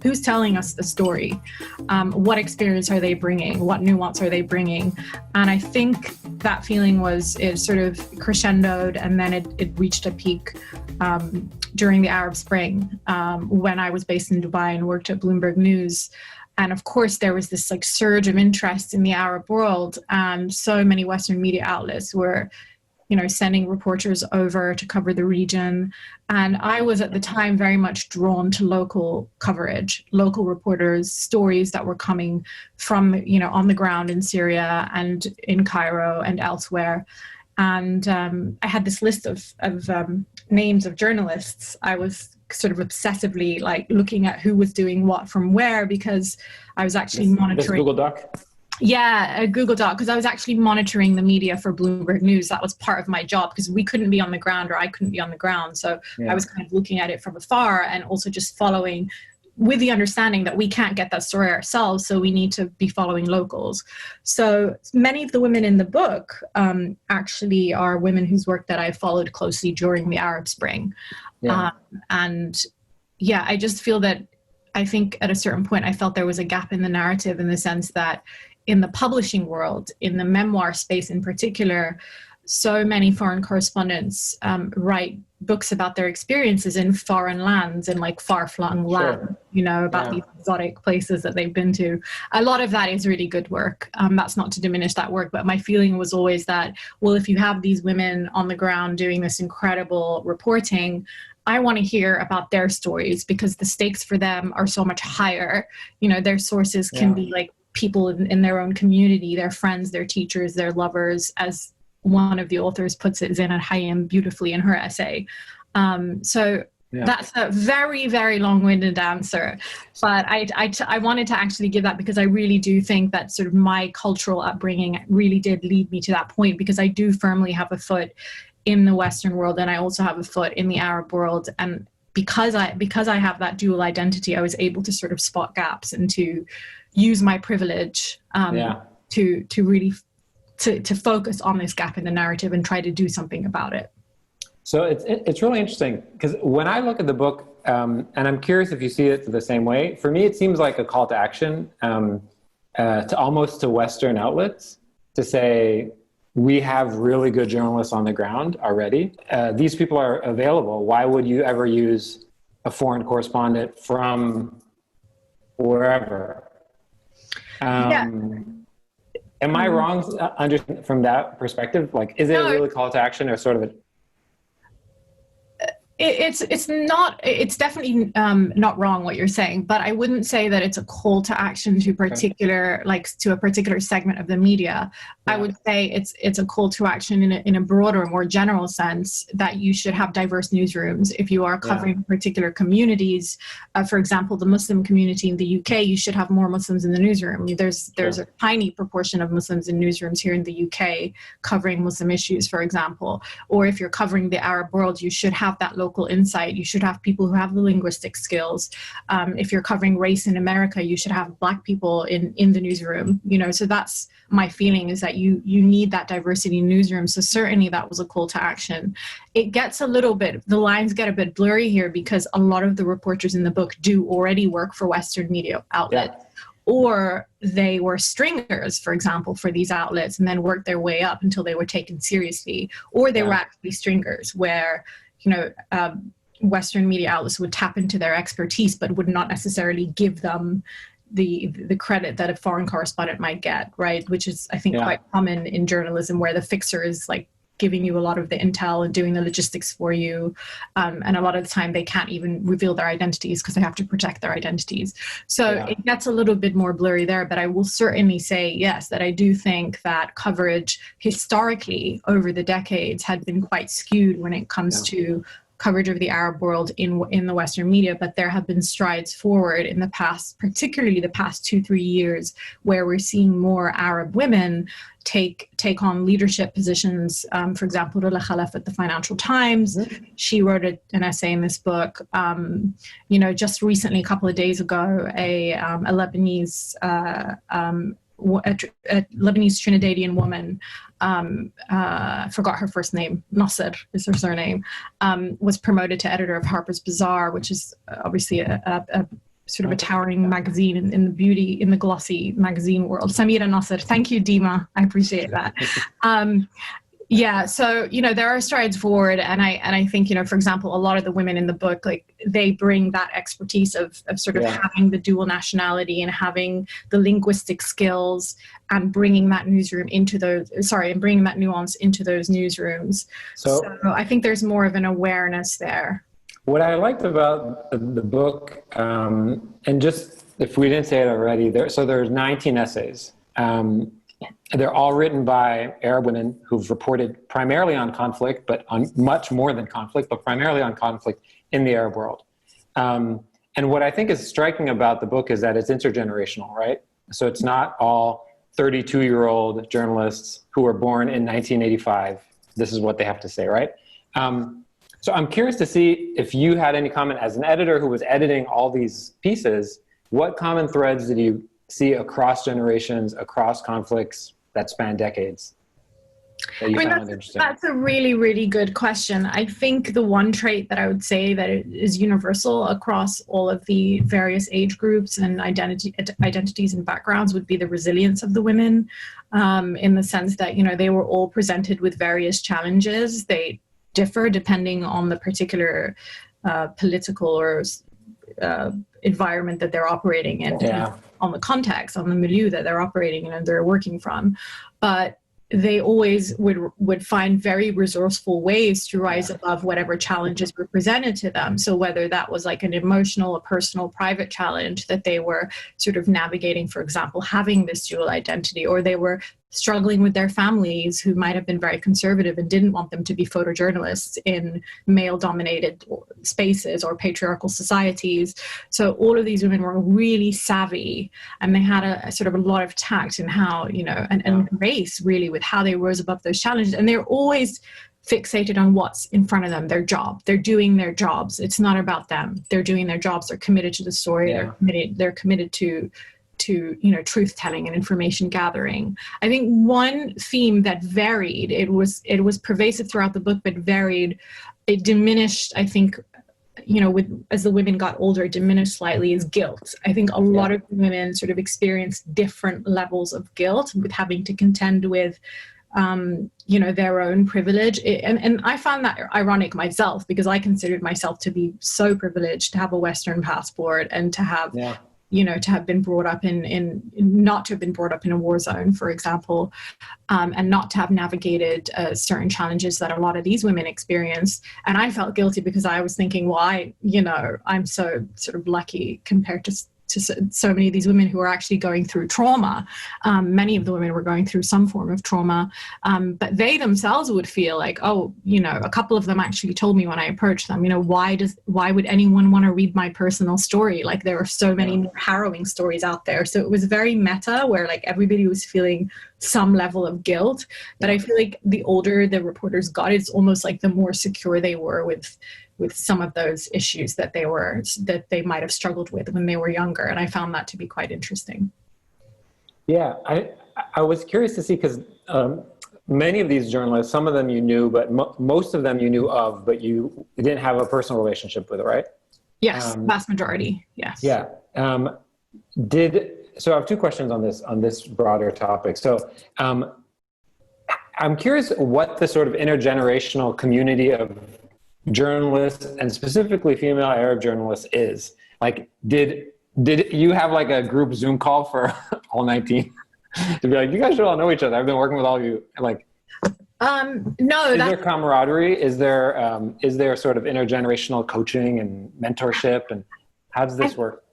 who's telling us the story? What experience are they bringing? What nuance are they bringing? And I think that feeling it sort of crescendoed, and then it reached a peak during the Arab Spring, when I was based in Dubai and worked at Bloomberg News. And of course, there was this like surge of interest in the Arab world, and so many Western media outlets were, sending reporters over to cover the region. And I was at the time very much drawn to local coverage, local reporters, stories that were coming from, on the ground in Syria and in Cairo and elsewhere. And I had this list of names of journalists. I was sort of obsessively like looking at who was doing what from where, because I was actually monitoring. This Google Doc? Yeah, a Google Doc, because I was actually monitoring the media for Bloomberg News. That was part of my job, because we couldn't be on the ground, or I couldn't be on the ground. So I was kind of looking at it from afar, and also just following with the understanding that we can't get that story ourselves, so we need to be following locals. So many of the women in the book actually are women whose work that I followed closely during the Arab Spring. And yeah, I just feel that I think at a certain point I felt there was a gap in the narrative, in the sense that in the publishing world, in the memoir space in particular, so many foreign correspondents write books about their experiences in foreign lands, in like far-flung land, about these exotic places that they've been to. A lot of that is really good work. That's not to diminish that work, but my feeling was always that, well, if you have these women on the ground doing this incredible reporting, I want to hear about their stories, because the stakes for them are so much higher. Their sources can be like people in their own community, their friends, their teachers, their lovers, as one of the authors puts it, Zainab Hayem, beautifully in her essay. That's a very, very long-winded answer. But I wanted to actually give that, because I really do think that sort of my cultural upbringing really did lead me to that point, because I do firmly have a foot in the Western world, and I also have a foot in the Arab world. And because I have that dual identity, I was able to sort of spot gaps and to use my privilege to really to focus on this gap in the narrative and try to do something about it. So it's really interesting, because when I look at the book, and I'm curious if you see it the same way, for me it seems like a call to action to Western outlets to say, we have really good journalists on the ground already. These people are available. Why would you ever use a foreign correspondent from wherever? Am I wrong from that perspective? Like, is it a really call to action, or sort of a... It's definitely not wrong what you're saying, but I wouldn't say that it's a call to action to particular, like to a particular segment of the media. I would say it's a call to action in a broader, more general sense, that you should have diverse newsrooms. If you are covering particular communities, for example, the Muslim community in the UK, you should have more Muslims in the newsroom. There's a tiny proportion of Muslims in newsrooms here in the UK covering Muslim issues, for example. Or if you're covering the Arab world, you should have that local insight. You should have people who have the linguistic skills. If you're covering race in America, you should have Black people in the newsroom. So that's my feeling, is that you need that diversity in newsrooms. So certainly that was a call to action. It gets the lines get a bit blurry here, because a lot of the reporters in the book do already work for Western media outlets. Or they were stringers, for example, for these outlets, and then worked their way up until they were taken seriously. Or they were actually stringers, where Western media outlets would tap into their expertise, but would not necessarily give them the credit that a foreign correspondent might get, right? Which is, I think, quite common in journalism, where the fixer is like giving you a lot of the intel and doing the logistics for you. And a lot of the time they can't even reveal their identities, because they have to protect their identities. So it gets a little bit more blurry there, but I will certainly say, yes, that I do think that coverage historically over the decades had been quite skewed when it comes to coverage of the Arab world in the Western media, but there have been strides forward in the past, particularly the past 2-3 years, where we're seeing more Arab women take on leadership positions. For example, Rula Khalaf at the Financial Times, she wrote an essay in this book. Just recently, a couple of days ago, a Lebanese Trinidadian woman, forgot her first name, Nasser is her surname, was promoted to editor of Harper's Bazaar, which is obviously a sort of a towering magazine in the beauty, in the glossy magazine world. Samira Nasser, thank you, Dima. I appreciate that. Yeah, so, there are strides forward. And I think, for example, a lot of the women in the book, like, they bring that expertise of sort of having the dual nationality and having the linguistic skills and bringing that nuance into those newsrooms. So I think there's more of an awareness there. What I liked about the book, and just if we didn't say it already, there's 19 essays. They're all written by Arab women who've reported primarily on conflict, but on much more than conflict, but primarily on conflict in the Arab world. And what I think is striking about the book is that it's intergenerational, right? So it's not all 32-year-old journalists who were born in 1985. This is what they have to say, right? So I'm curious to see if you had any comment as an editor who was editing all these pieces. What common threads did you see across generations, across conflicts that span decades that you found interesting? That's a really, really good question. I think the one trait that I would say that is universal across all of the various age groups and identities and backgrounds would be the resilience of the women, in the sense that, they were all presented with various challenges. They differ depending on the particular political or environment that they're operating in, on the context, on the milieu that they're operating in and they're working from. But they always would find very resourceful ways to rise above whatever challenges were presented to them. So whether that was like an emotional, a personal, private challenge that they were sort of navigating, for example, having this dual identity, or they were struggling with their families who might have been very conservative and didn't want them to be photojournalists in male-dominated spaces or patriarchal societies. So all of these women were really savvy, and they had a sort of a lot of tact in how, and grace really with how they rose above those challenges. And they're always fixated on what's in front of them, their job. They're doing their jobs. It's not about them. They're doing their jobs. They're committed to the story. They're committed to truth telling and information gathering. I think one theme that varied, it was pervasive throughout the book, but varied. It diminished, I think, as the women got older, it diminished slightly, is guilt. I think a lot of women sort of experienced different levels of guilt with having to contend with their own privilege. And I found that ironic myself, because I considered myself to be so privileged to have a Western passport and to have to have been brought up not to have been brought up in a war zone, for example, and not to have navigated certain challenges that a lot of these women experienced. And I felt guilty because I was thinking, well, I'm so sort of lucky compared to so many of these women who are actually going through trauma. Many of the women were going through some form of trauma, but they themselves would feel like, a couple of them actually told me when I approached them, why would anyone want to read my personal story? Like, there are so many more harrowing stories out there. So it was very meta, where like everybody was feeling some level of guilt. But I feel like the older the reporters got, it's almost like the more secure they were with some of those issues that they might have struggled with when they were younger. And I found that to be quite interesting. Yeah, I was curious to see, because many of these journalists, some of them you knew, but most of them you knew of, but you didn't have a personal relationship with, right? Yes, vast majority, yes. Yeah. So I have two questions on this broader topic. So I'm curious what the sort of intergenerational community of journalists, and specifically female Arab journalists, is. Like, did you have like a group Zoom call for all 19 to be like, you guys should all know each other, I've been working with all of you? Like, no. Is there camaraderie? Is there sort of intergenerational coaching and mentorship, and how does this work?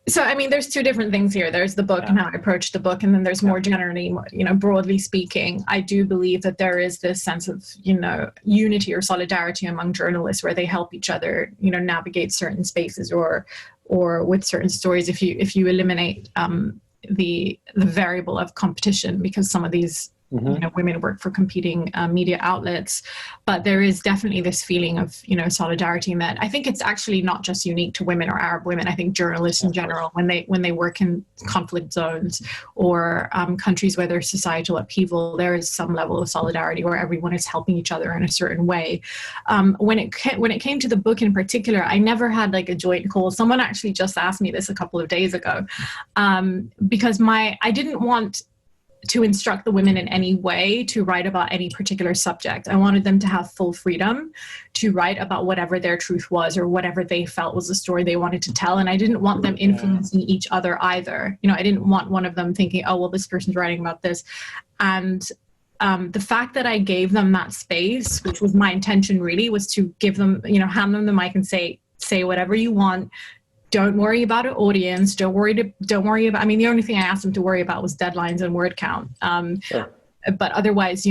So, I mean, there's two different things here. There's the book and how I approach the book, and then there's more generally, broadly speaking, I do believe that there is this sense of, unity or solidarity among journalists, where they help each other, navigate certain spaces or with certain stories. If you eliminate the variable of competition, because some of these women work for competing media outlets. But there is definitely this feeling of, solidarity, and that I think it's actually not just unique to women or Arab women. I think journalists in general, when they work in conflict zones or countries where there's societal upheaval, there is some level of solidarity where everyone is helping each other in a certain way. When it came to the book in particular, I never had like a joint call. Someone actually just asked me this a couple of days ago, because I didn't want to instruct the women in any way to write about any particular subject. I wanted them to have full freedom to write about whatever their truth was or whatever they felt was the story they wanted to tell. And I didn't want them influencing each other either. I didn't want one of them thinking, oh, well, this person's writing about this. And the fact that I gave them that space, which was my intention really, was to give them, hand them the mic and say whatever you want. Don't worry about an audience. Don't worry about, the only thing I asked them to worry about was deadlines and word count. Sure. But otherwise,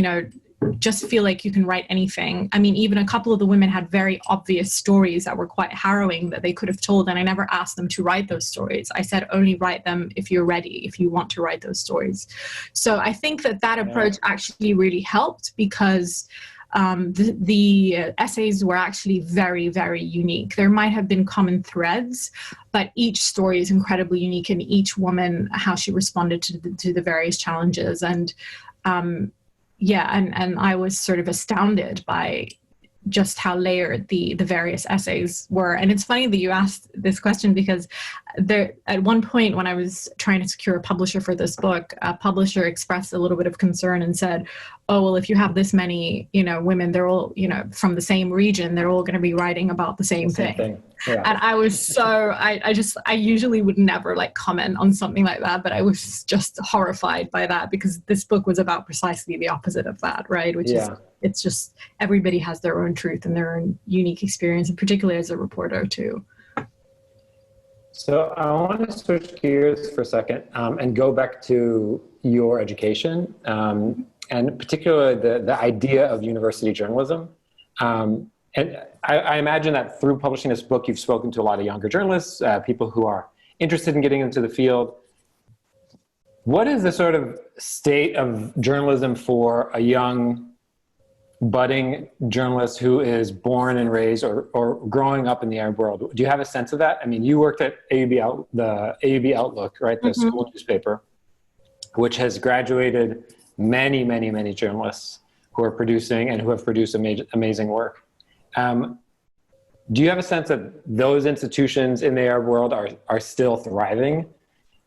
just feel like you can write anything. Even a couple of the women had very obvious stories that were quite harrowing that they could have told. And I never asked them to write those stories. I said, only write them if you're ready, if you want to write those stories. So I think that approach actually really helped, because the essays were actually very, very unique. There might have been common threads, but each story is incredibly unique, and each woman, how she responded to the various challenges. And and I was sort of astounded by just how layered the various essays were. And it's funny that you asked this question, because at one point when I was trying to secure a publisher for this book, a publisher expressed a little bit of concern and said, oh, well, if you have this many, women, they're all, from the same region, they're all going to be writing about the same thing. Yeah. And I was I usually would never comment on something like that, but I was just horrified by that, because this book was about precisely the opposite of that, right? Which is, it's just, everybody has their own truth and their own unique experience, and particularly as a reporter too. So I want to switch gears for a second and go back to your education, and particularly the idea of university journalism. And I imagine that through publishing this book, you've spoken to a lot of younger journalists, people who are interested in getting into the field. What is the sort of state of journalism for a young budding journalist who is born and raised or growing up in the Arab world? Do you have a sense of that? You worked at the AUB Outlook, right? The school newspaper, which has graduated many, many, many journalists who are producing and who have produced amazing work. Do you have a sense that those institutions in the Arab world are still thriving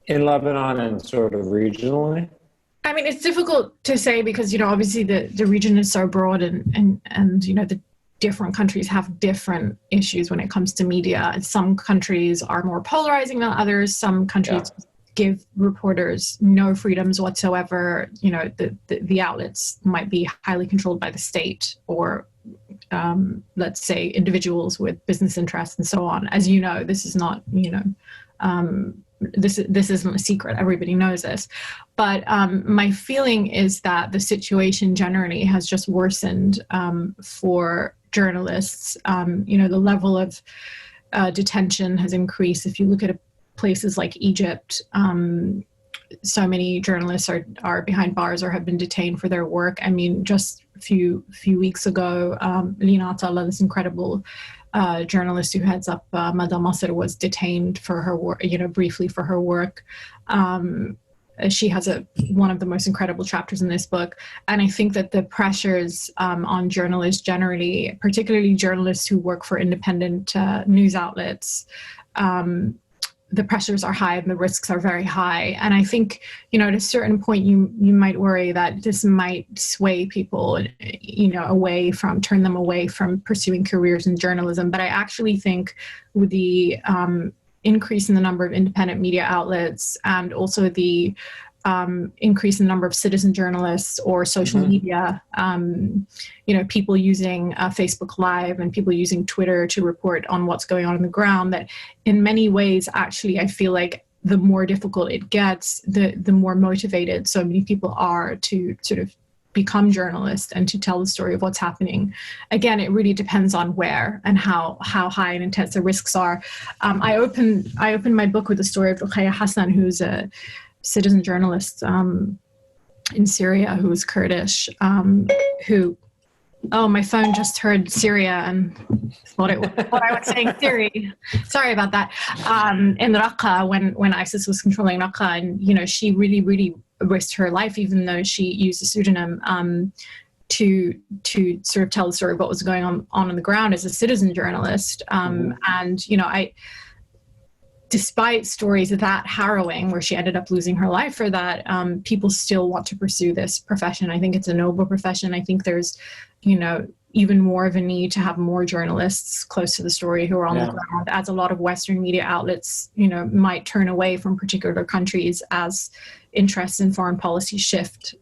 in Lebanon and sort of regionally? It's difficult to say, because, obviously the region is so broad, and the different countries have different issues when it comes to media. Some countries are more polarizing than others. Some countries give reporters no freedoms whatsoever. The outlets might be highly controlled by the state, or let's say individuals with business interests and so on. As you know, this is not, this isn't a secret. Everybody knows this. But my feeling is that the situation generally has just worsened for journalists. The level of detention has increased. If you look at places like Egypt, so many journalists are behind bars or have been detained for their work. Just a few weeks ago, Lina Atala, this incredible journalist who heads up Madame Masr, was detained for her work, briefly for her work. She has one of the most incredible chapters in this book. And I think that the pressures on journalists generally, particularly journalists who work for independent news outlets, the pressures are high and the risks are very high. And I think, at a certain point, you might worry that this might sway people, turn them away from pursuing careers in journalism. But I actually think with the increase in the number of independent media outlets, and also the increase in the number of citizen journalists or social media, people using Facebook Live and people using Twitter to report on what's going on the ground, that in many ways, actually, I feel like the more difficult it gets, the more motivated so many people are to sort of become journalists and to tell the story of what's happening. Again, it really depends on where and how high and intense the risks are. I opened my book with the story of Ruqayya Hassan, who's a citizen journalist in Syria who was Kurdish, who, oh, my phone just heard Syria and thought I was saying Syria. Sorry about that. In Raqqa, when ISIS was controlling Raqqa, and, you know, she really, really risked her life, even though she used a pseudonym, to sort of tell the story of what was going on the ground as a citizen journalist. And, you know, despite stories that harrowing, where she ended up losing her life for that, people still want to pursue this profession. I think it's a noble profession. I think there's, you know, even more of a need to have more journalists close to the story who are on the ground, as a lot of Western media outlets, you know, might turn away from particular countries as interests in foreign policy shift.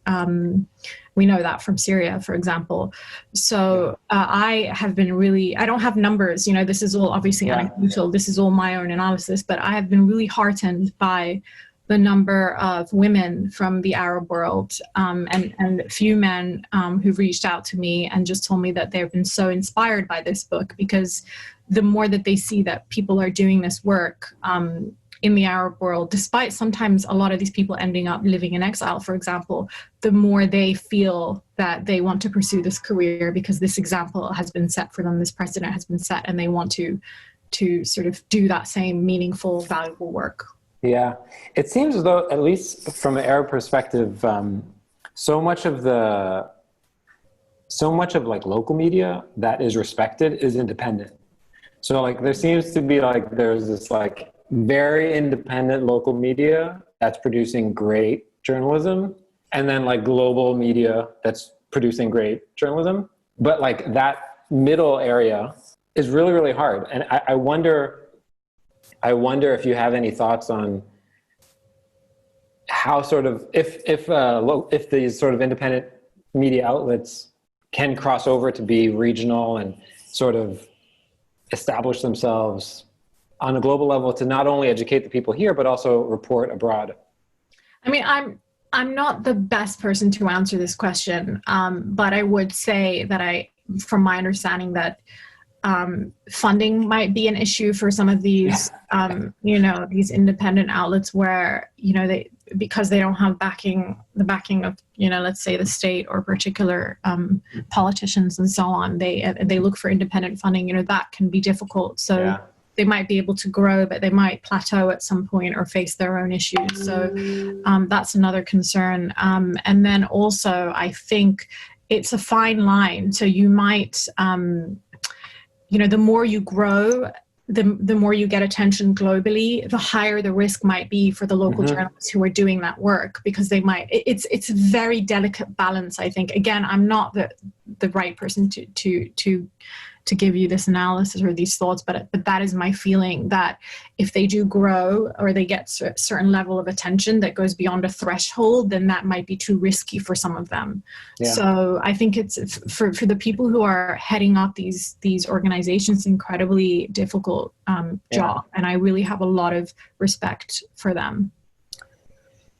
We know that from Syria, for example. So I have been really, I don't have numbers, you know, this is all obviously anecdotal, this is all my own analysis, but I have been really heartened by the number of women from the Arab world, and a few men who've reached out to me and just told me that they've been so inspired by this book, because the more that they see that people are doing this work in the Arab world, despite sometimes a lot of these people ending up living in exile, for example, the more they feel that they want to pursue this career because this example has been set for them, this precedent has been set, and they want to sort of do that same meaningful, valuable work. Yeah, it seems as though, at least from an Arab perspective, so much of like local media that is respected is independent. So like there seems to be like, there's this like very independent local media that's producing great journalism, and then like global media that's producing great journalism. But like that middle area is really, really hard. And I wonder if you have any thoughts on how sort of, if these sort of independent media outlets can cross over to be regional and sort of establish themselves on a global level to not only educate the people here, but also report abroad. I mean, I'm not the best person to answer this question, but I would say that from my understanding, that funding might be an issue for some of these, you know, these independent outlets where, you know, because they don't have the backing of, you know, let's say the state or particular politicians and so on, they look for independent funding, you know, that can be difficult. So they might be able to grow, but they might plateau at some point or face their own issues. So that's another concern. And then also, I think it's a fine line. So you might, you know, the more you grow, the more you get attention globally, the higher the risk might be for the local journalists who are doing that work, because they might, it's a very delicate balance, I think. Again, I'm not the right person to give you this analysis or these thoughts, but that is my feeling, that if they do grow or they get a certain level of attention that goes beyond a threshold, then that might be too risky for some of them. So I think it's for the people who are heading up these organizations, incredibly difficult job, and I really have a lot of respect for them.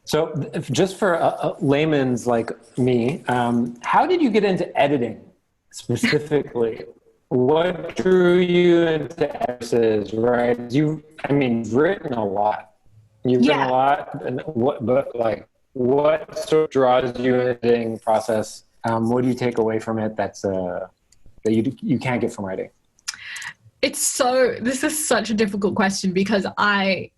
So just for a layman's like me, how did you get into editing specifically? What drew you into essays, right? You've written a lot. You've written a lot, and what sort of draws you in the editing process? What do you take away from it that you can't get from writing? This is such a difficult question, because I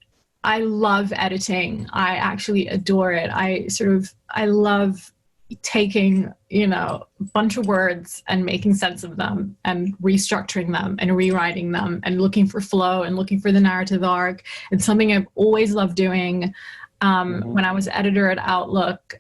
love editing. I actually adore it. I love taking, you know, a bunch of words and making sense of them and restructuring them and rewriting them and looking for flow and looking for the narrative arc. It's something I've always loved doing. When I was editor at Outlook,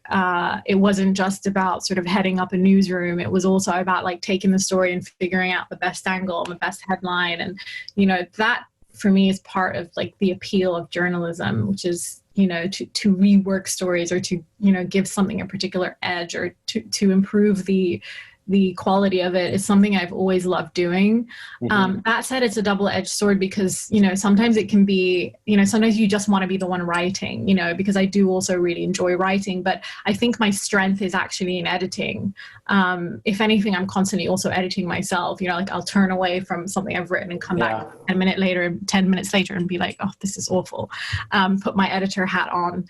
it wasn't just about sort of heading up a newsroom. It was also about like taking the story and figuring out the best angle and the best headline. And, you know, that for me is part of like the appeal of journalism, which is, you know, to rework stories or to, you know, give something a particular edge or to improve the quality of it, is something I've always loved doing. That said, it's a double-edged sword, because, you know, sometimes it can be, you know, sometimes you just want to be the one writing, you know, because I do also really enjoy writing, but I think my strength is actually in editing. If anything, I'm constantly also editing myself, you know, like I'll turn away from something I've written and come back 10 minutes later and be like, oh, this is awful. Put my editor hat on.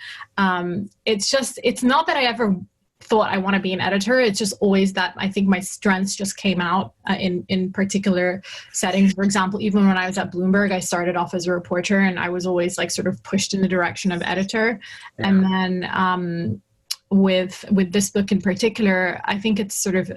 It's not that I ever thought I want to be an editor. It's just always that I think my strengths just came out in particular settings. For example, even when I was at Bloomberg, I started off as a reporter, and I was always like sort of pushed in the direction of editor. Yeah. And then with this book in particular, I think it's sort of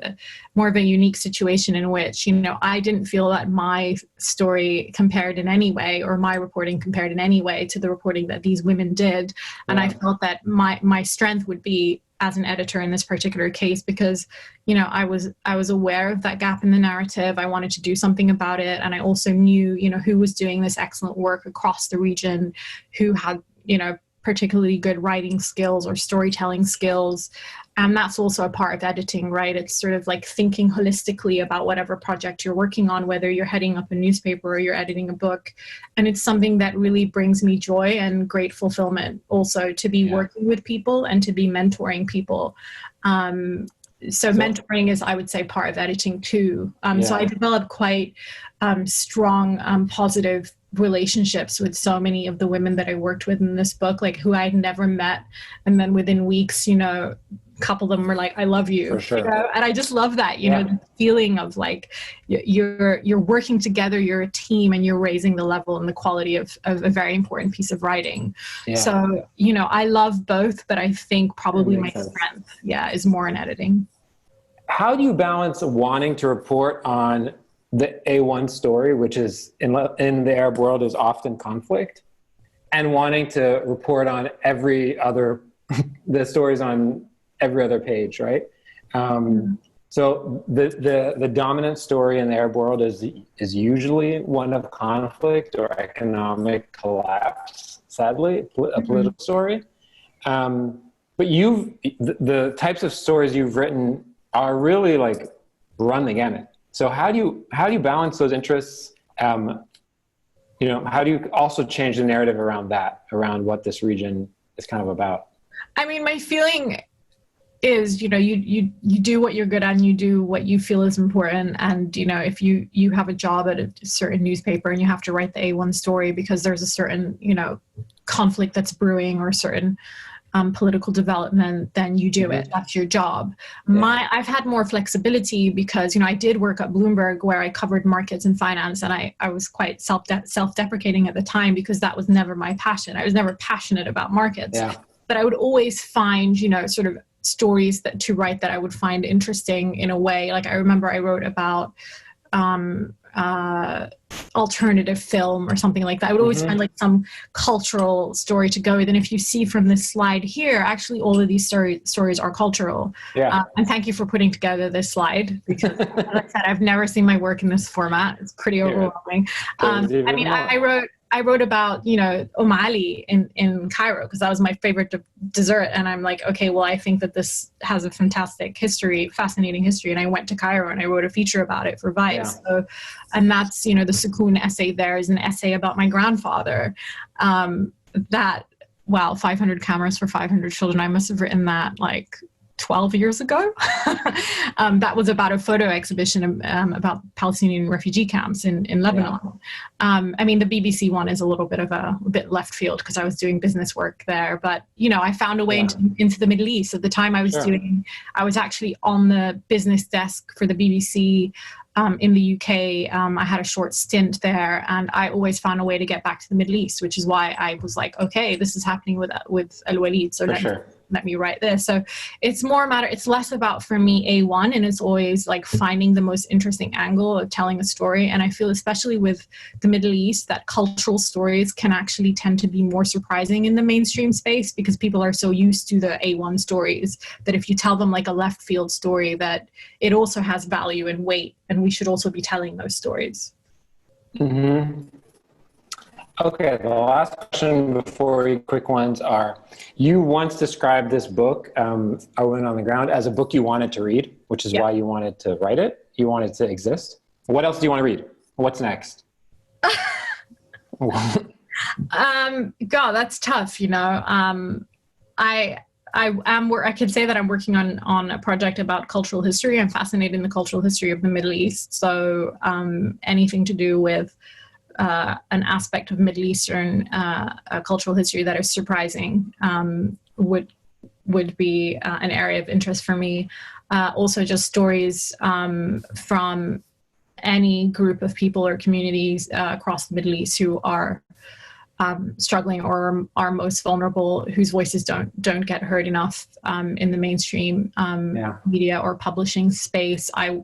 more of a unique situation in which, you know, I didn't feel that my story compared in any way, or my reporting compared in any way to the reporting that these women did. Yeah. And I felt that my strength would be as an editor in this particular case, because, you know, I was aware of that gap in the narrative. I wanted to do something about it. And I also knew, you know, who was doing this excellent work across the region, who had, you know, particularly good writing skills or storytelling skills. And that's also a part of editing, right? It's sort of like thinking holistically about whatever project you're working on, whether you're heading up a newspaper or you're editing a book. And it's something that really brings me joy and great fulfillment also, to be working with people and to be mentoring people. So mentoring is, I would say, part of editing too. So I developed quite strong, positive relationships with so many of the women that I worked with in this book, like who I'd never met. And then within weeks, you know, a couple of them were like, I love you. For sure. You know? And I just love that, you know, the feeling of like, you're working together, you're a team, and you're raising the level and the quality of a very important piece of writing. Yeah. So, you know, I love both, but I think probably my strength, is more in editing. How do you balance wanting to report on the A1 story, which is in the Arab world is often conflict, and wanting to report on every other, the stories on every other page, right? So the dominant story in the Arab world is usually one of conflict or economic collapse, sadly, a political story. But the types of stories you've written are really like run the gamut. So how do you balance those interests? You know, how do you also change the narrative around what this region is kind of about? I mean, my feeling is, you know, you do what you're good at, and you do what you feel is important. And, you know, if you have a job at a certain newspaper and you have to write the A1 story because there's a certain, you know, conflict that's brewing or certain political development, then you do it. That's your job. I've had more flexibility because, you know, I did work at Bloomberg where I covered markets and finance, and I was quite self-deprecating at the time because that was never my passion. I was never passionate about markets, but I would always find, you know, sort of stories to write that I would find interesting in a way. Like I remember I wrote about alternative film or something like that. I would always find like some cultural story to go with. And if you see from this slide here, actually all of these stories are cultural. And thank you for putting together this slide, because as I said, I've never seen my work in this format. It's pretty overwhelming. I mean, I wrote about, you know, Omali in Cairo because that was my favorite dessert. And I'm like, okay, well, I think that this has a fascinating history. And I went to Cairo and I wrote a feature about it for Vice. So, and that's, you know, the Sukun essay there is an essay about my grandfather. 500 cameras for 500 children. I must have written that like 12 years ago. That was about a photo exhibition about Palestinian refugee camps in Lebanon. I mean, the BBC one is a bit left field because I was doing business work there, but, you know, I found a way into the Middle East. At the time I was actually on the business desk for the BBC in the UK. I had a short stint there, and I always found a way to get back to the Middle East, which is why I was like, okay, this is happening with Al-Walid. So let me write this. So it's less about, for me, A1, and it's always like finding the most interesting angle of telling a story. And I feel, especially with the Middle East, that cultural stories can actually tend to be more surprising in the mainstream space because people are so used to the A1 stories that if you tell them like a left field story, that it also has value and weight, and we should also be telling those stories. Okay, the last question before quick ones are, you once described this book, A Woman on the Ground, as a book you wanted to read, which is why you wanted to write it. You wanted to exist. What else do you want to read? What's next? God, that's tough, you know. I can say that I'm working on a project about cultural history. I'm fascinated in the cultural history of the Middle East. So anything to do with an aspect of Middle Eastern cultural history that is surprising would would be an area of interest for me. Also just stories from any group of people or communities across the Middle East who are struggling or are most vulnerable, whose voices don't get heard enough in the mainstream media or publishing space. I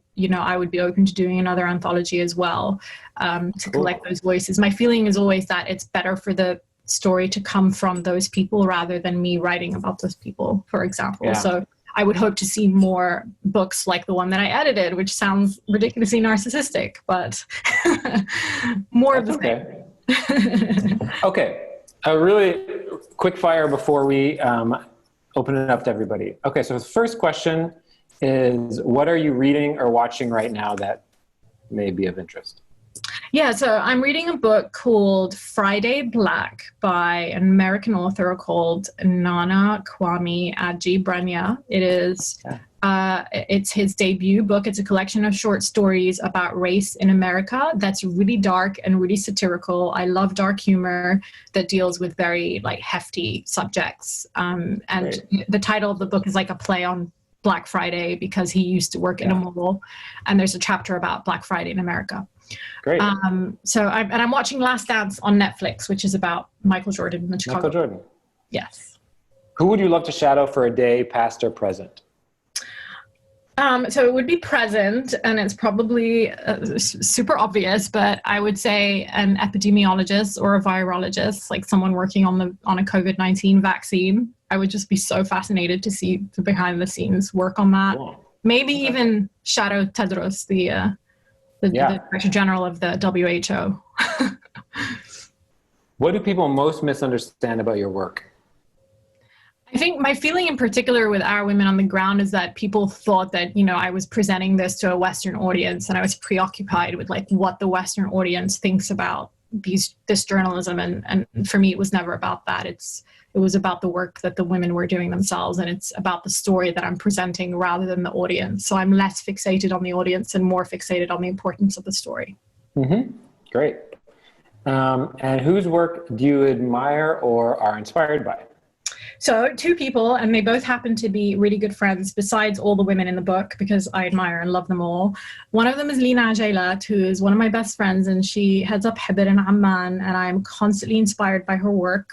would be open to doing another anthology as well to collect those voices. My feeling is always that it's better for the story to come from those people rather than me writing about those people, for example. Yeah. So I would hope to see more books like the one that I edited, which sounds ridiculously narcissistic, but more of the same. Okay, a really quick fire before we open it up to everybody. Okay, so the first question is, what are you reading or watching right now that may be of interest? Yeah, so I'm reading a book called Friday Black by an American author called Nana Kwame Adjei-Brenyah. It is... it's his debut book. It's a collection of short stories about race in America that's really dark and really satirical. I love dark humor that deals with very hefty subjects. And the title of the book is like a play on Black Friday because he used to work in a mall, and there's a chapter about Black Friday in America. Great. So I'm watching Last Dance on Netflix, which is about Michael Jordan in Chicago. Michael Jordan. Yes. Who would you love to shadow for a day, past or present? So it would be present, and it's probably super obvious, but I would say an epidemiologist or a virologist, like someone working on a COVID-19 vaccine. I would just be so fascinated to see the behind the scenes work on that. Cool. Maybe even shadow Tedros, the Director General of the WHO. What do people most misunderstand about your work? I think my feeling in particular with Our Women on the Ground is that people thought that, I was presenting this to a Western audience, and I was preoccupied with what the Western audience thinks about this journalism. And for me, it was never about that. It was about the work that the women were doing themselves, and it's about the story that I'm presenting rather than the audience. So I'm less fixated on the audience and more fixated on the importance of the story. Mm-hmm. Great. And whose work do you admire or are inspired by? So 2 people, and they both happen to be really good friends besides all the women in the book, because I admire and love them all. One of them is Lina Ajailat, who is one of my best friends, and she heads up Hibber in Amman, and I'm constantly inspired by her work.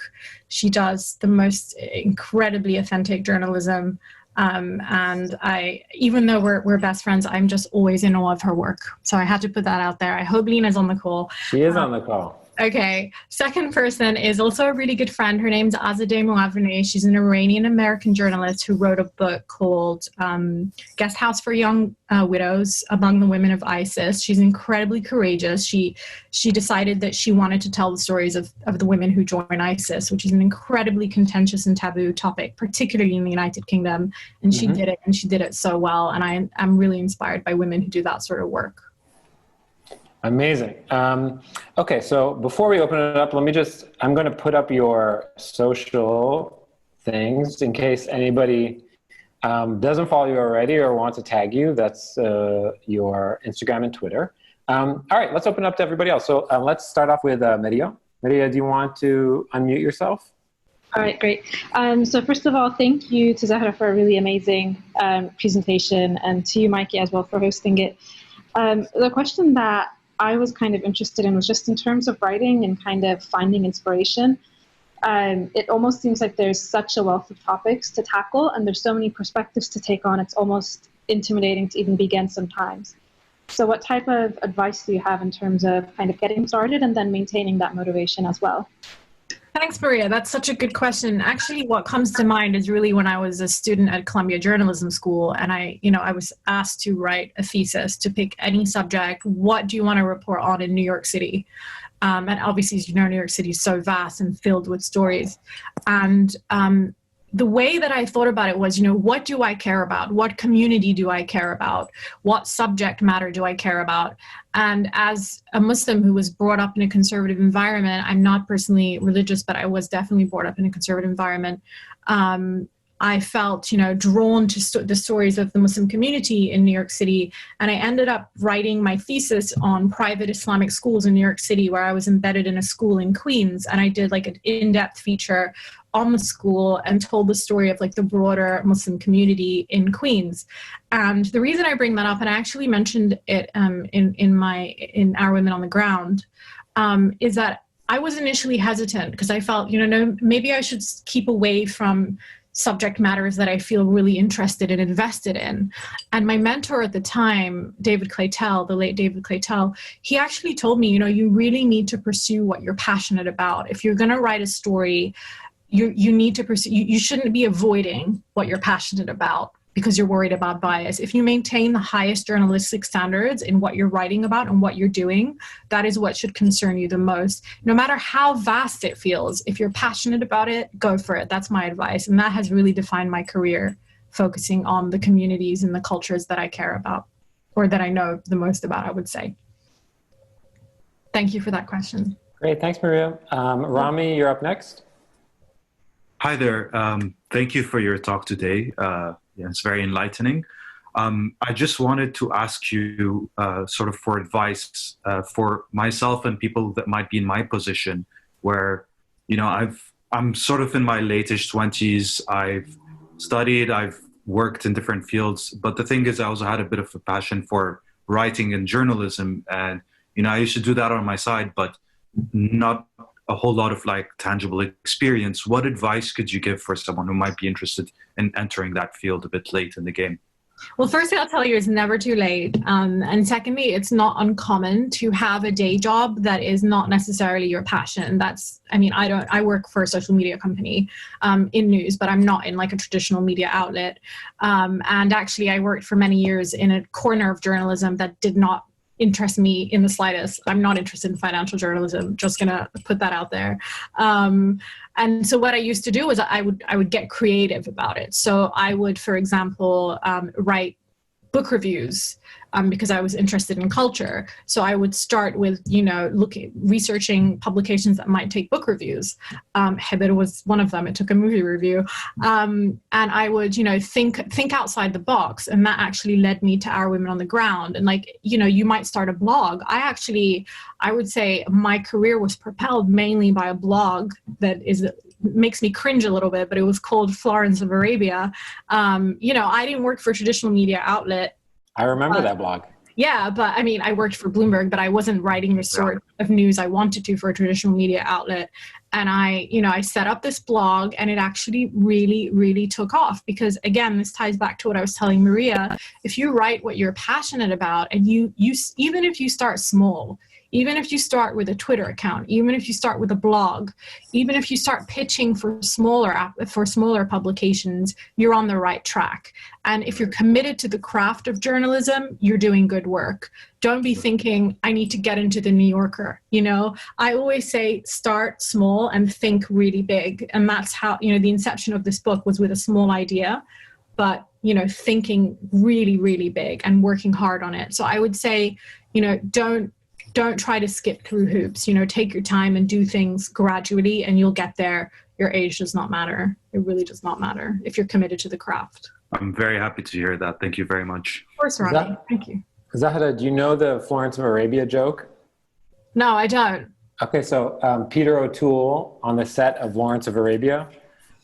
She does the most incredibly authentic journalism. And even though we're best friends, I'm just always in awe of her work. So I had to put that out there. I hope Lina's on the call. She is on the call. Okay. Second person is also a really good friend. Her name's Azadeh Mouaverneh. She's an Iranian-American journalist who wrote a book called Guest House for Young Widows Among the Women of ISIS. She's incredibly courageous. She decided that she wanted to tell the stories of the women who join ISIS, which is an incredibly contentious and taboo topic, particularly in the United Kingdom. And she did it, and she did it so well. And I'm really inspired by women who do that sort of work. Amazing. Okay, so before we open it up, I'm going to put up your social things in case anybody doesn't follow you already or wants to tag you. That's your Instagram and Twitter. All right, let's open it up to everybody else. So let's start off with Maria. Maria, do you want to unmute yourself? All right, great. So first of all, thank you to Zahra for a really amazing presentation, and to you, Mikey, as well, for hosting it. The question that I was kind of interested in was just in terms of writing and kind of finding inspiration. It almost seems like there's such a wealth of topics to tackle, and there's so many perspectives to take on. It's almost intimidating to even begin sometimes. So what type of advice do you have in terms of kind of getting started and then maintaining that motivation as well? Thanks, Maria. That's such a good question. Actually, what comes to mind is really when I was a student at Columbia Journalism School, and I was asked to write a thesis, to pick any subject. What do you want to report on in New York City? And obviously, as you know, New York City is so vast and filled with stories. And the way that I thought about it was, what do I care about? What community do I care about? What subject matter do I care about? And as a Muslim who was brought up in a conservative environment, I'm not personally religious, but I was definitely brought up in a conservative environment. I felt, drawn to the stories of the Muslim community in New York City. And I ended up writing my thesis on private Islamic schools in New York City, where I was embedded in a school in Queens. And I did like an in-depth feature on the school and told the story of like the broader Muslim community in Queens. And the reason I bring that up, and I actually mentioned it in Our Women on the Ground, is that I was initially hesitant because I felt, no, maybe I should keep away from subject matters that I feel really interested and invested in. And my mentor at the time, David Claytell, the late David Claytell, he actually told me, you really need to pursue what you're passionate about. If you're going to write a story, you need to pursue, you shouldn't be avoiding what you're passionate about because you're worried about bias. If you maintain the highest journalistic standards in what you're writing about and what you're doing, that is what should concern you the most. No matter how vast it feels, if you're passionate about it, go for it. That's my advice. And that has really defined my career, focusing on the communities and the cultures that I care about, or that I know the most about, I would say. Thank you for that question. Great, thanks, Maria. Rami, you're up next. Hi there. Thank you for your talk today. It's very enlightening. I just wanted to ask you sort of for advice for myself and people that might be in my position where, I'm sort of in my late-ish 20s. I've studied, I've worked in different fields, but the thing is I also had a bit of a passion for writing and journalism. And, I used to do that on my side, but not a whole lot of like tangible experience. What advice could you give for someone who might be interested in entering that field a bit late in the game? Well, firstly, I'll tell you, it's never too late. And secondly, it's not uncommon to have a day job that is not necessarily your passion. I work for a social media company in news, but I'm not in like a traditional media outlet. And actually, I worked for many years in a corner of journalism that did not interest me in the slightest. I'm not interested in financial journalism, just gonna put that out there. And so what I used to do was I would get creative about it. So I would, for example, write book reviews because I was interested in culture. So I would start with, researching publications that might take book reviews. Hebir was one of them. It took a movie review. And I would, think outside the box. And that actually led me to Our Women on the Ground. And you might start a blog. I would say my career was propelled mainly by a blog that makes me cringe a little bit, but it was called Florence of Arabia. I didn't work for a traditional media outlet. I remember that blog. Yeah, but I worked for Bloomberg, but I wasn't writing the sort of news I wanted to for a traditional media outlet. And I set up this blog, and it actually really, really took off because, again, this ties back to what I was telling Maria. If you write what you're passionate about, and you even if you start small, even if you start with a Twitter account, even if you start with a blog, even if you start pitching for smaller publications, you're on the right track. And if you're committed to the craft of journalism, you're doing good work. Don't be thinking, I need to get into the New Yorker. I always say start small and think really big. And that's how, the inception of this book was with a small idea, but, thinking really, really big and working hard on it. So I would say, don't try to skip through hoops. Take your time and do things gradually, and you'll get there. Your age does not matter. It really does not matter if you're committed to the craft. I'm very happy to hear that. Thank you very much. Of course, Ronnie. Thank you. Zahra, do you know the Florence of Arabia joke? No, I don't. Okay, so Peter O'Toole on the set of Lawrence of Arabia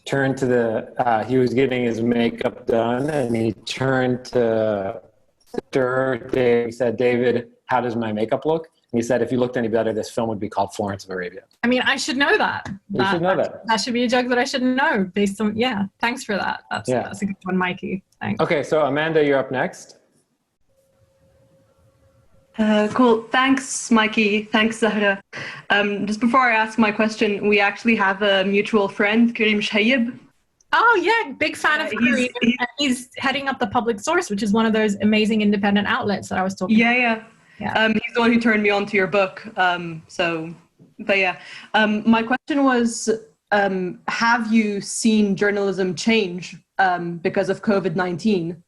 turned to he was getting his makeup done, and he turned to Dave. He said, "David, how does my makeup look?" And he said, "If you looked any better, this film would be called Florence of Arabia." I should know that. You should know that. That should be a joke that I should know based on, thanks for that. That's a good one, Mikey. Thanks. Okay, so Amanda, you're up next. Cool. Thanks, Mikey. Thanks, Zahra. Just before I ask my question, we actually have a mutual friend, Karim Shayib. Oh, yeah. Big fan of Karim. He's heading up the Public Source, which is one of those amazing independent outlets that I was talking about. Yeah. He's the one who turned me on to your book. My question was, have you seen journalism change because of COVID-19?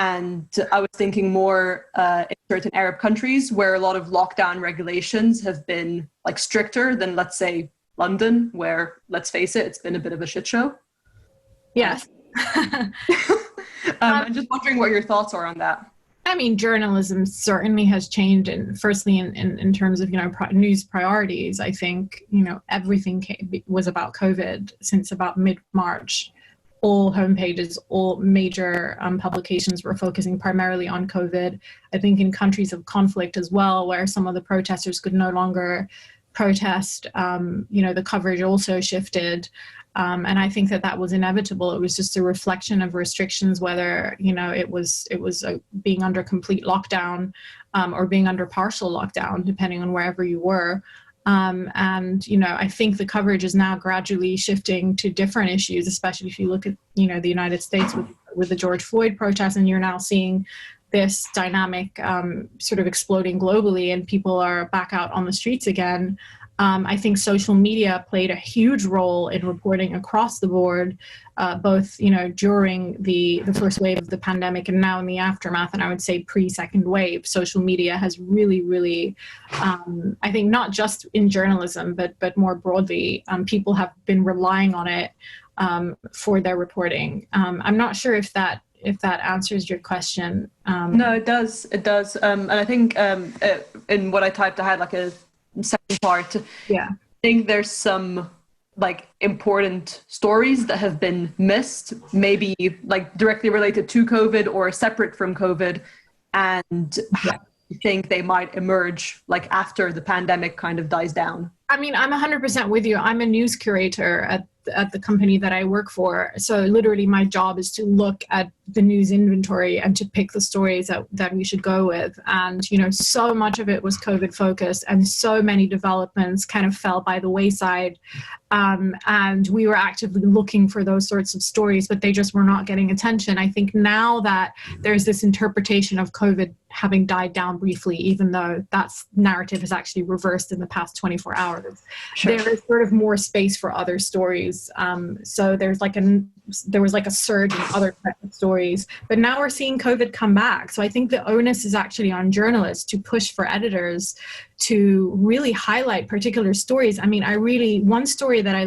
And I was thinking more in certain Arab countries where a lot of lockdown regulations have been like stricter than, let's say, London, where, let's face it, it's been a bit of a shit show. Yes. I'm just wondering what your thoughts are on that. I mean, journalism certainly has changed, and firstly, in terms of, news priorities. I think, everything was about COVID since about mid-March. All homepages, all major publications were focusing primarily on COVID. I think in countries of conflict as well, where some of the protesters could no longer protest, the coverage also shifted. And I think that was inevitable. It was just a reflection of restrictions, whether, it was being under complete lockdown or being under partial lockdown, depending on wherever you were. And, I think the coverage is now gradually shifting to different issues, especially if you look at, the United States with the George Floyd protests, and you're now seeing this dynamic sort of exploding globally, and people are back out on the streets again. I think social media played a huge role in reporting across the board, both, during the first wave of the pandemic and now in the aftermath. And I would say pre-second wave, social media has really, really, I think not just in journalism, but more broadly, people have been relying on it for their reporting. I'm not sure if that answers your question. No, it does. It does. And I think in what I typed, I had like a second part. Yeah. I think there's some important stories that have been missed, maybe directly related to COVID or separate from COVID, and I think they might emerge after the pandemic kind of dies down. I mean, I'm 100% with you. I'm a news curator at the company that I work for. So literally my job is to look at the news inventory and to pick the stories that we should go with. And, so much of it was COVID focused, and so many developments kind of fell by the wayside. And we were actively looking for those sorts of stories, but they just were not getting attention. I think now that there's this interpretation of COVID having died down briefly, even though that narrative has actually reversed in the past 24 hours, sure, there is sort of more space for other stories. So there was a surge in other types of stories, but now we're seeing COVID come back. So I think the onus is actually on journalists to push for editors to really highlight particular stories. I mean, one story that I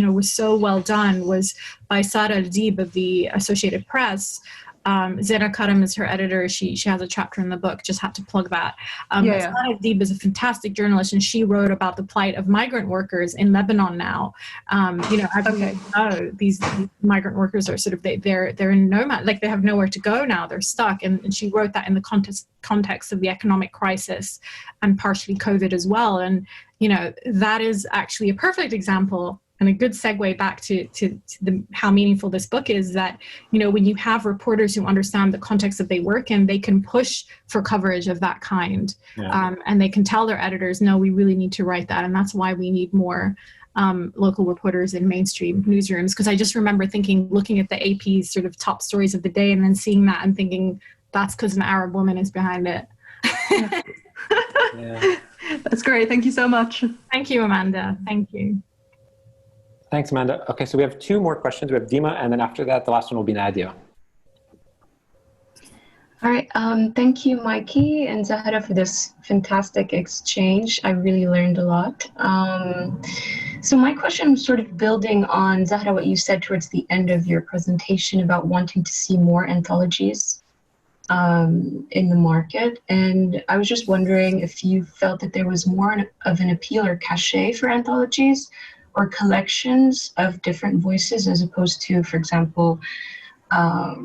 was so well done was by Sara Dib of the Associated Press. Zena Karam is her editor. She has a chapter in the book, just had to plug that. Sara Dib is a fantastic journalist, and she wrote about the plight of migrant workers in Lebanon now. These migrant workers are sort of, they're in nomad, they have nowhere to go now, they're stuck. And she wrote that in the context of the economic crisis and partially COVID as well. And, that is actually a perfect example and a good segue back to how meaningful this book is, that, when you have reporters who understand the context that they work in, they can push for coverage of that kind. Yeah. And they can tell their editors, no, we really need to write that. And that's why we need more local reporters in mainstream newsrooms. Because I just remember looking at the AP's sort of top stories of the day, and then seeing that and thinking, that's because an Arab woman is behind it. Yeah. That's great. Thank you so much. Thank you, Amanda. Thank you. Thanks, Amanda. Okay, so we have two more questions. We have Dima, and then after that, the last one will be Nadia. All right. Thank you, Mikey and Zahra, for this fantastic exchange. I really learned a lot. So my question was sort of building on, Zahra, what you said towards the end of your presentation about wanting to see more anthologies in the market. And I was just wondering if you felt that there was more of an appeal or cachet for anthologies, or collections of different voices, as opposed to, for example, a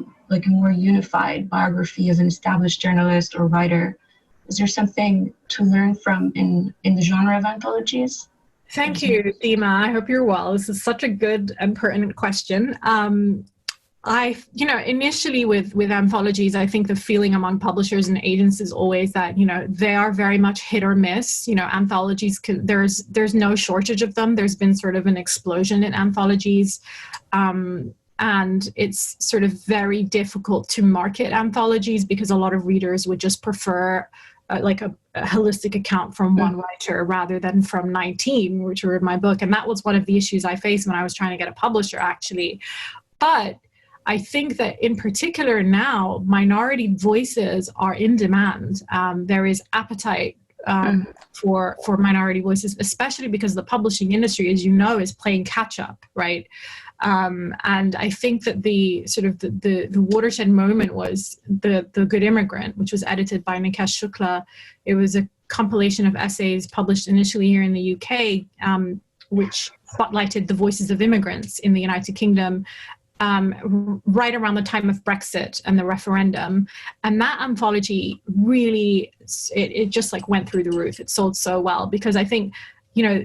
more unified biography of an established journalist or writer. Is there something to learn from in the genre of anthologies? Thank you, Dima. I hope you're well. This is such a good and pertinent question. Initially with anthologies, I think the feeling among publishers and agents is always that, they are very much hit or miss. Anthologies, there's no shortage of them. There's been sort of an explosion in anthologies. And it's sort of very difficult to market anthologies because a lot of readers would just prefer a holistic account from one writer rather than from 19, which were in my book. And that was one of the issues I faced when I was trying to get a publisher, actually. But I think that in particular now, minority voices are in demand. There is appetite for minority voices, especially because the publishing industry, as you know, is playing catch up, right? And I think that the sort of the watershed moment was the Good Immigrant, which was edited by Nikesh Shukla. It was a compilation of essays published initially here in the UK, which spotlighted the voices of immigrants in the United Kingdom right around the time of Brexit and the referendum. And that anthology really, it just like went through the roof. It sold so well because I think, you know,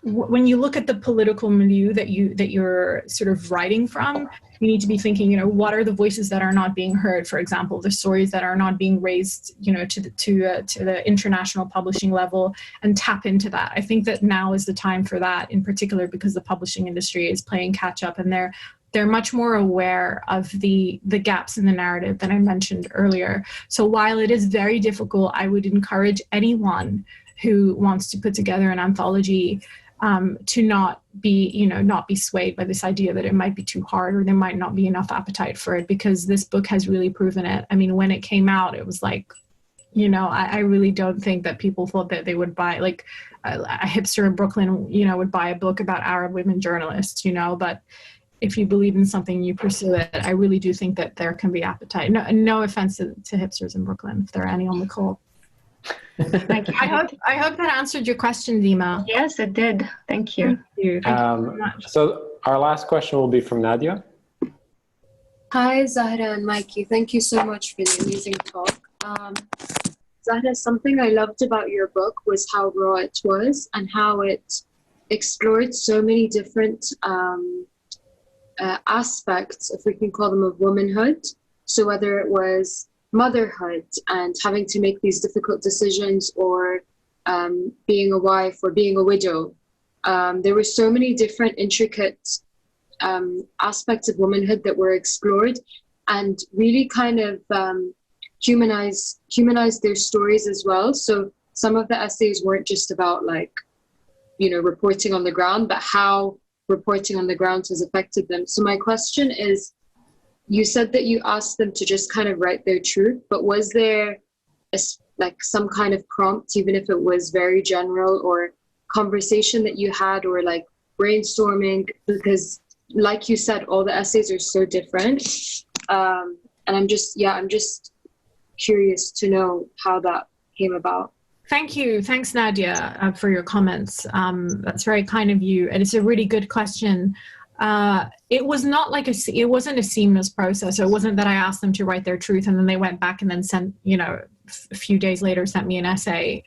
when you look at the political milieu that you're sort of writing from, you need to be thinking, you know, what are the voices that are not being heard? For example, the stories that are not being raised, you know, to the international publishing level, and tap into that. I think that now is the time for that, in particular because the publishing industry is playing catch up, and they're much more aware of the gaps in the narrative that I mentioned earlier. So while it is very difficult, I would encourage anyone who wants to put together an anthology to not be swayed by this idea that it might be too hard or there might not be enough appetite for it, because this book has really proven it. I mean, when it came out, it was like, you know, I really don't think that people thought that they would buy, like a hipster in Brooklyn, you know, would buy a book about Arab women journalists, you know, but if you believe in something, you pursue it. I really do think that there can be appetite. No offense to hipsters in Brooklyn, if there are any on the call. Thank you. I hope that answered your question, Dima. Yes, it did. Thank you. Thank you very much. So our last question will be from Nadia. Hi, Zahra and Mikey. Thank you so much for the amazing talk. Zahra, something I loved about your book was how raw it was and how it explored so many different aspects, if we can call them, of womanhood. So whether it was motherhood and having to make these difficult decisions, or being a wife or being a widow, there were so many different intricate aspects of womanhood that were explored, and really kind of humanize their stories as well. So some of the essays weren't just about, like, you know, reporting on the ground, but how reporting on the ground has affected them. So my question is, you said that you asked them to just kind of write their truth, but was there like some kind of prompt, even if it was very general, or conversation that you had, or like brainstorming? Because like you said, all the essays are so different. And I'm just curious to know how that came about. Thank you. Thanks, Nadia, for your comments. That's very kind of you. And it's a really good question. It was not like it wasn't a seamless process. So it wasn't that I asked them to write their truth and then they went back and then sent, you know, a few days later sent me an essay.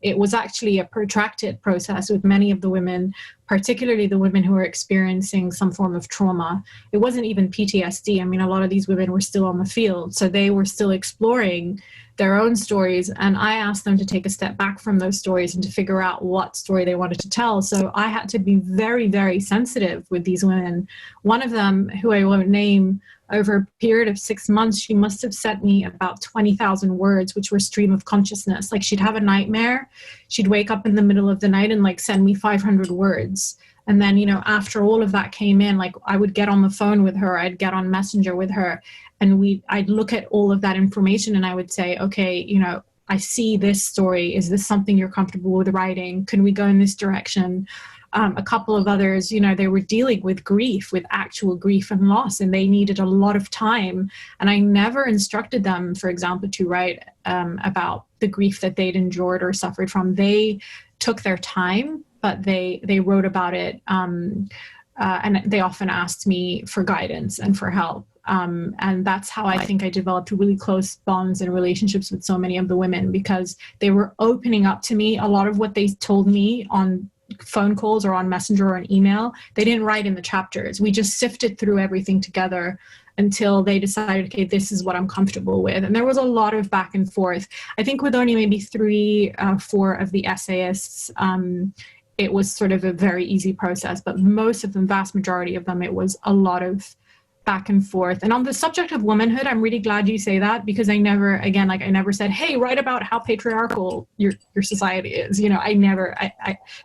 It was actually a protracted process with many of the women, particularly the women who were experiencing some form of trauma. It wasn't even PTSD. I mean, a lot of these women were still on the field, so they were still exploring their own stories, and I asked them to take a step back from those stories and to figure out what story they wanted to tell. So I had to be very, very sensitive with these women. One of them, who I won't name, over a period of 6 months, she must have sent me about 20,000 words, which were stream of consciousness. Like, she'd have a nightmare, she'd wake up in the middle of the night and like send me 500 words. And then, you know, after all of that came in, like, I would get on the phone with her, I'd get on Messenger with her, and I'd look at all of that information and I would say, okay, you know, I see this story. Is this something you're comfortable with writing? Can we go in this direction? A couple of others, you know, they were dealing with grief, with actual grief and loss, and they needed a lot of time. And I never instructed them, for example, to write about the grief that they'd endured or suffered from. They took their time, but they wrote about it. And they often asked me for guidance and for help. And that's how I think I developed really close bonds and relationships with so many of the women, because they were opening up to me. A lot of what they told me on phone calls or on Messenger or an email, they didn't write in the chapters. We just sifted through everything together until they decided, okay, this is what I'm comfortable with. And there was a lot of back and forth. I think with only maybe 3, 4 of the essayists, it was sort of a very easy process, but most of them, vast majority of them, it was a lot of back and forth. And on the subject of womanhood, I'm really glad you say that, because I never said, hey, write about how patriarchal your society is. You know,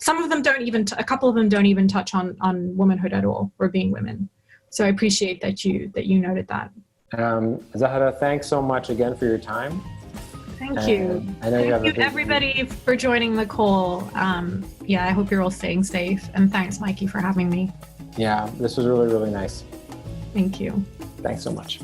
some of them don't even, a couple of them don't even touch on womanhood at all, or being women. So I appreciate that you noted that. Zahra, thanks so much again for your time. Thank you. Thank you everybody for joining the call. I hope you're all staying safe, and thanks, Mikey, for having me. Yeah, this was really, really nice. Thank you. Thanks so much.